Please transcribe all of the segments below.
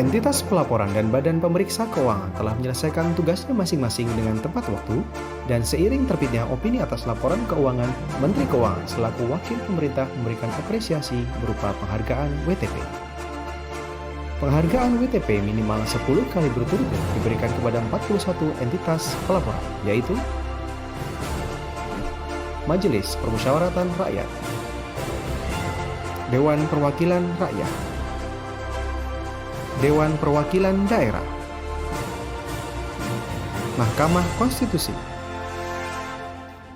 Entitas pelaporan dan badan pemeriksa keuangan telah menyelesaikan tugasnya masing-masing dengan tepat waktu dan seiring terbitnya opini atas laporan keuangan, Menteri Keuangan selaku wakil pemerintah memberikan apresiasi berupa penghargaan WTP. Penghargaan WTP minimal 10 kali berturut-turut diberikan kepada 41 entitas pelaporan, yaitu Majelis Permusyawaratan Rakyat, Dewan Perwakilan Rakyat, Dewan Perwakilan Daerah, Mahkamah Konstitusi,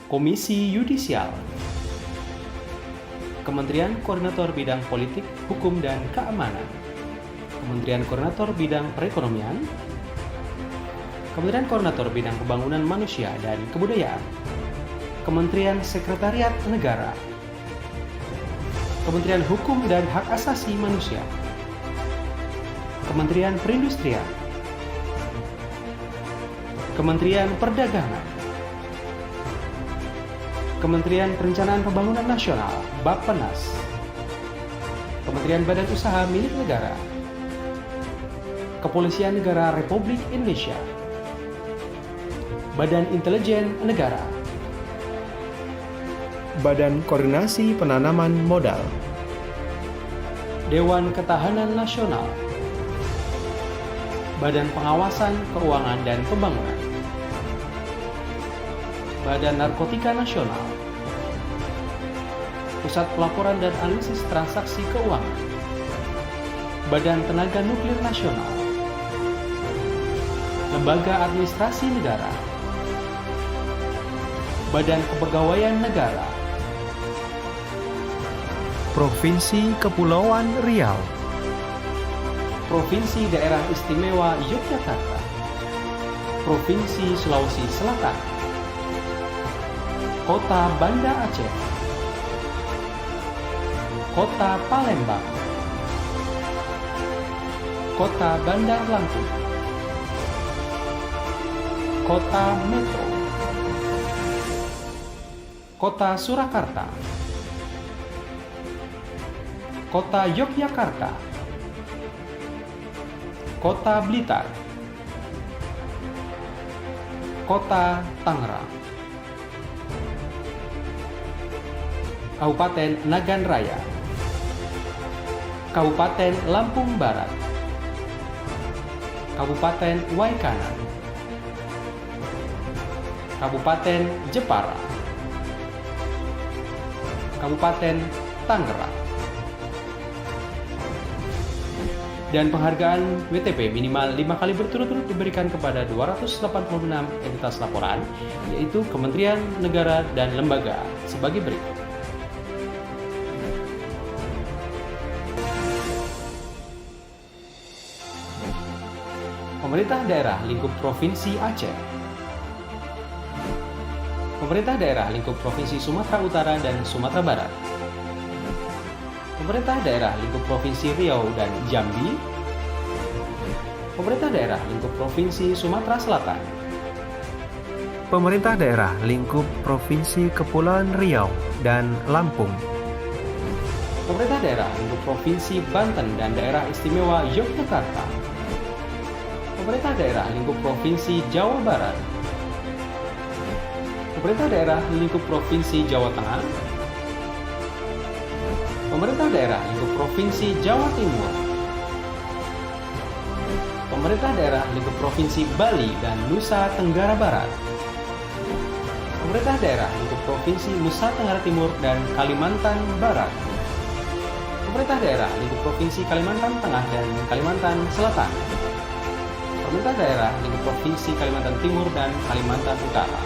Komisi Yudisial, Kementerian Koordinator Bidang Politik, Hukum, dan Keamanan, Kementerian Koordinator Bidang Perekonomian, Kementerian Koordinator Bidang Pembangunan Manusia dan Kebudayaan, Kementerian Sekretariat Negara, Kementerian Hukum dan Hak Asasi Manusia, Kementerian Perindustrian, Kementerian Perdagangan, Kementerian Perencanaan Pembangunan Nasional (Bappenas), Kementerian Badan Usaha Milik Negara, Kepolisian Negara Republik Indonesia, Badan Intelijen Negara, Badan Koordinasi Penanaman Modal, Dewan Ketahanan Nasional, Badan Pengawasan Keuangan dan Pembangunan, Badan Narkotika Nasional, Pusat Pelaporan dan Analisis Transaksi Keuangan, Badan Tenaga Nuklir Nasional, Lembaga Administrasi Negara, Badan Kepegawaian Negara, Provinsi Kepulauan Riau, Provinsi Daerah Istimewa Yogyakarta, Provinsi Sulawesi Selatan, Kota Banda Aceh, Kota Palembang, Kota Bandar Lampung, Kota Metro, Kota Surakarta, Kota Yogyakarta, Kota Blitar, Kota Tangerang, Kabupaten Nagan Raya, Kabupaten Lampung Barat, Kabupaten Waikanan, Kabupaten Jepara, Kabupaten Tangerang. Dan penghargaan WTP minimal 5 kali berturut-turut diberikan kepada 286 entitas laporan, yaitu kementerian, negara, dan lembaga sebagai berikut. Pemerintah Daerah Lingkup Provinsi Aceh, Pemerintah Daerah Lingkup Provinsi Sumatera Utara dan Sumatera Barat, Pemerintah Daerah Lingkup Provinsi Riau dan Jambi, Pemerintah Daerah Lingkup Provinsi Sumatera Selatan, Pemerintah Daerah Lingkup Provinsi Kepulauan Riau dan Lampung, Pemerintah Daerah Lingkup Provinsi Banten dan Daerah Istimewa Yogyakarta, Pemerintah Daerah Lingkup Provinsi Jawa Barat, Pemerintah Daerah Lingkup Provinsi Jawa Tengah, Pemerintah Daerah Lingkup Provinsi Jawa Timur, Pemerintah Daerah Lingkup Provinsi Bali dan Nusa Tenggara Barat, Pemerintah Daerah Lingkup Provinsi Nusa Tenggara Timur dan Kalimantan Barat, Pemerintah Daerah Lingkup Provinsi Kalimantan Tengah dan Kalimantan Selatan, Pemerintah Daerah Lingkup Provinsi Kalimantan Timur dan Kalimantan Utara,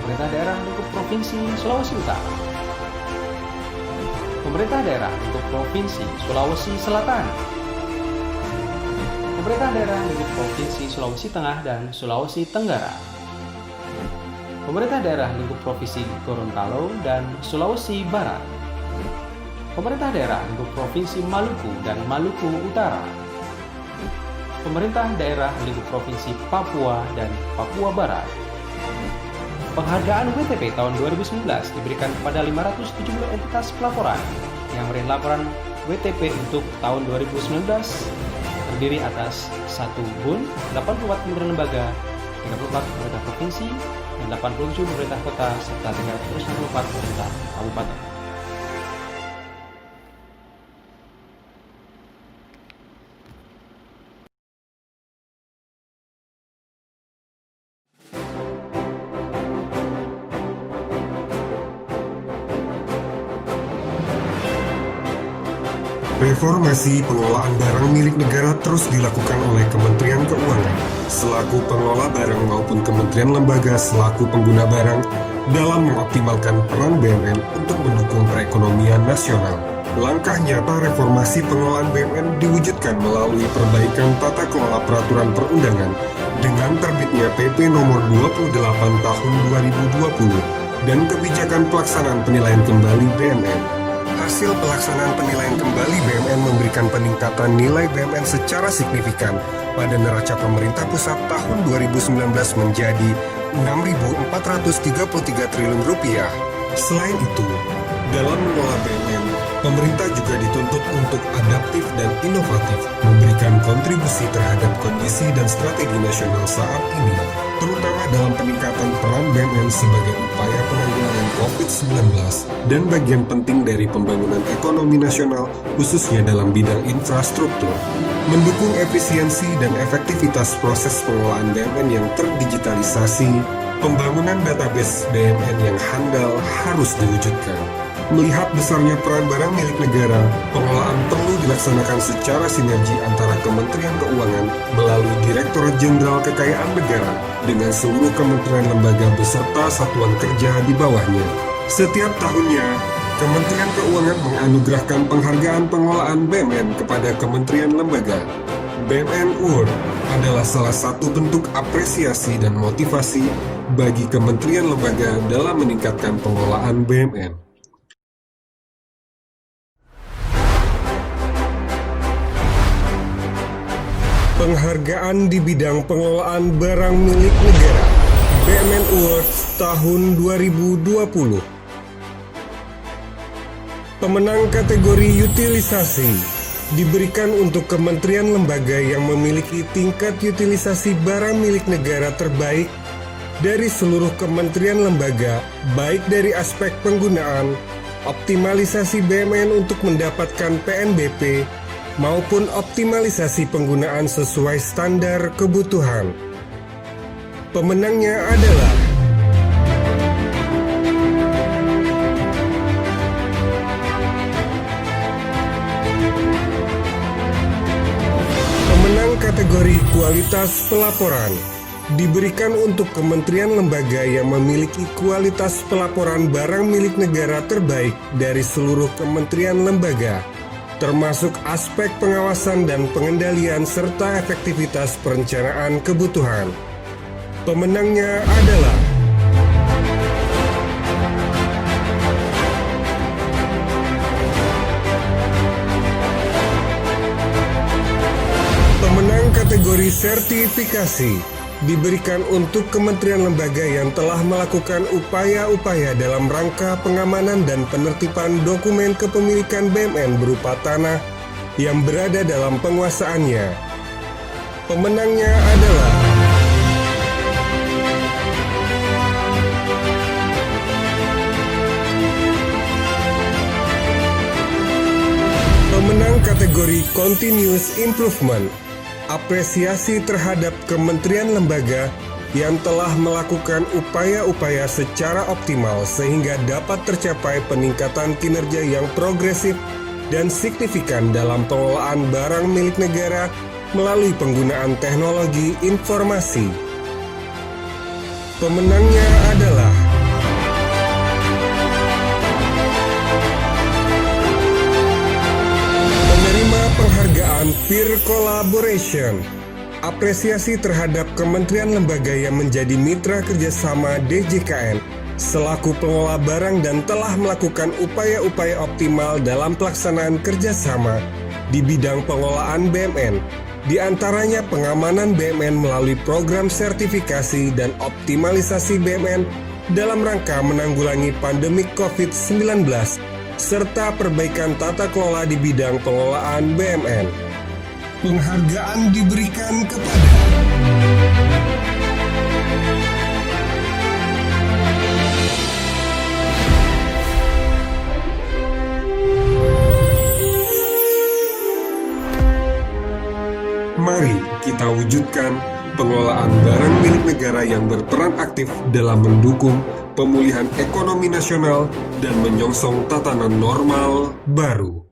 Pemerintah Daerah Lingkup Provinsi Sulawesi Utara, Pemerintah Daerah Lingkup Provinsi Sulawesi Selatan, Pemerintah Daerah Lingkup Provinsi Sulawesi Tengah dan Sulawesi Tenggara, Pemerintah Daerah Lingkup Provinsi Gorontalo dan Sulawesi Barat, Pemerintah Daerah Lingkup Provinsi Maluku dan Maluku Utara, Pemerintah Daerah Lingkup Provinsi Papua dan Papua Barat. Penghargaan WTP tahun 2019 diberikan kepada 570 entitas pelaporan yang memberi laporan WTP untuk tahun 2019 terdiri atas 1 BUN, 84 kementerian lembaga, 34 pemerintah provinsi, dan 87 pemerintah kota, serta 364 pemerintah kabupaten. Reformasi pengelolaan barang milik negara terus dilakukan oleh Kementerian Keuangan selaku pengelola barang maupun kementerian lembaga selaku pengguna barang dalam mengoptimalkan peran BUMN untuk mendukung perekonomian nasional. Langkah nyata reformasi pengelolaan BUMN diwujudkan melalui perbaikan tata kelola peraturan perundangan dengan terbitnya PP nomor 28 tahun 2020 dan kebijakan pelaksanaan penilaian kembali BUMN. Hasil pelaksanaan penilaian kembali BUMN memberikan peningkatan nilai BUMN secara signifikan pada neraca pemerintah pusat tahun 2019 menjadi Rp6.433 triliun. Selain itu, dalam mengelola BUMN, pemerintah juga dituntut untuk adaptif dan inovatif, memberikan kontribusi terhadap kondisi dan strategi nasional saat ini, terutama dalam peningkatan peran BUMN sebagai upaya penanggulangan COVID-19 dan bagian penting dari pembangunan ekonomi nasional, khususnya dalam bidang infrastruktur. Mendukung efisiensi dan efektivitas proses pengelolaan BUMN yang terdigitalisasi, pembangunan database BUMN yang handal harus diwujudkan. Melihat besarnya peran barang milik negara, pengelolaan perlu dilaksanakan secara sinergi antara Kementerian Keuangan melalui Direktorat Jenderal Kekayaan Negara dengan seluruh kementerian lembaga beserta satuan kerja di bawahnya. Setiap tahunnya, Kementerian Keuangan menganugerahkan penghargaan pengelolaan BUMN kepada kementerian lembaga. BUMN Award adalah salah satu bentuk apresiasi dan motivasi bagi kementerian lembaga dalam meningkatkan pengelolaan BUMN. Penghargaan di bidang pengelolaan barang milik negara BUMN Awards tahun 2020. Pemenang kategori utilisasi diberikan untuk kementerian lembaga yang memiliki tingkat utilisasi barang milik negara terbaik dari seluruh kementerian lembaga, baik dari aspek penggunaan, optimalisasi BUMN untuk mendapatkan PNBP, maupun optimalisasi penggunaan sesuai standar kebutuhan. Pemenangnya adalah pemenang kategori kualitas pelaporan diberikan untuk kementerian lembaga yang memiliki kualitas pelaporan barang milik negara terbaik dari seluruh kementerian lembaga, termasuk aspek pengawasan dan pengendalian serta efektivitas perencanaan kebutuhan. Pemenangnya adalah pemenang kategori sertifikasi diberikan untuk kementerian lembaga yang telah melakukan upaya-upaya dalam rangka pengamanan dan penertiban dokumen kepemilikan BUMN berupa tanah yang berada dalam penguasaannya. Pemenangnya adalah pemenang kategori Continuous Improvement. Apresiasi terhadap kementerian lembaga yang telah melakukan upaya-upaya secara optimal sehingga dapat tercapai peningkatan kinerja yang progresif dan signifikan dalam pengelolaan barang milik negara melalui penggunaan teknologi informasi. Pemenangnya adalah penghargaan Peer Collaboration. Apresiasi terhadap kementerian lembaga yang menjadi mitra kerjasama DJKN selaku pengelola barang dan telah melakukan upaya-upaya optimal dalam pelaksanaan kerjasama di bidang pengelolaan BUMN, di antaranya pengamanan BUMN melalui program sertifikasi dan optimalisasi BUMN dalam rangka menanggulangi pandemi COVID-19 serta perbaikan tata kelola di bidang pengelolaan BUMN. Penghargaan diberikan kepada Mari kita wujudkan pengelolaan barang milik negara yang berperan aktif dalam mendukung pemulihan ekonomi nasional dan menyongsong tatanan normal baru.